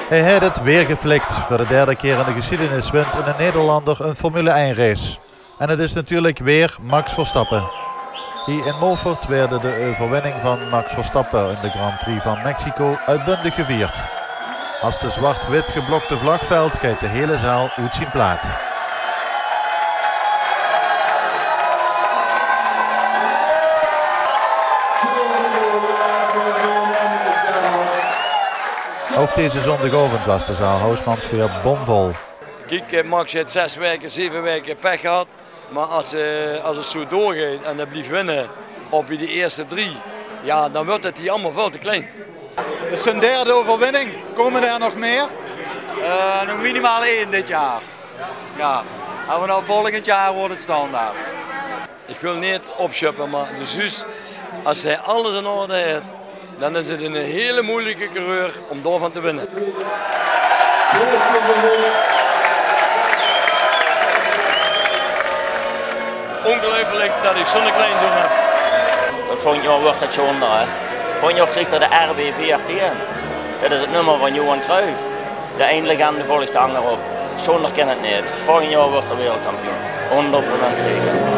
Hij heeft het weer geflikt. Voor de derde keer in de geschiedenis wint een Nederlander een Formule 1 race. En het is natuurlijk weer Max Verstappen. Hier in Moffert werd de overwinning van Max Verstappen in de Grand Prix van Mexico uitbundig gevierd. Als de zwart-wit geblokte vlagveld gaat de hele zaal uit zijn plaat. Ook deze zondagochtend was de zaal Huismans weer bomvol. Kijk, Max heeft 6 weken, 7 weken pech gehad. Maar als het zo doorgaat en hij blijft winnen op de eerste 3, ja, dan wordt het hier allemaal veel te klein. Het is zijn derde overwinning. Komen er nog meer? Nog minimaal 1 dit jaar. Ja. En vanaf volgend jaar wordt het standaard. Ik wil niet opschuppen, maar de zus, als hij alles in orde heeft, dan is het een hele moeilijke coureur om daarvan te winnen. Ongelooflijk dat ik zo'n kleinzoon heb. Volgend jaar wordt het zonder. Volgend jaar krijgt hij de RB14. Dat is het nummer van Johan Cruijff. De ene legende volgt de ander op. Zonder kan het niet. Volgend jaar wordt hij wereldkampioen. 100% zeker.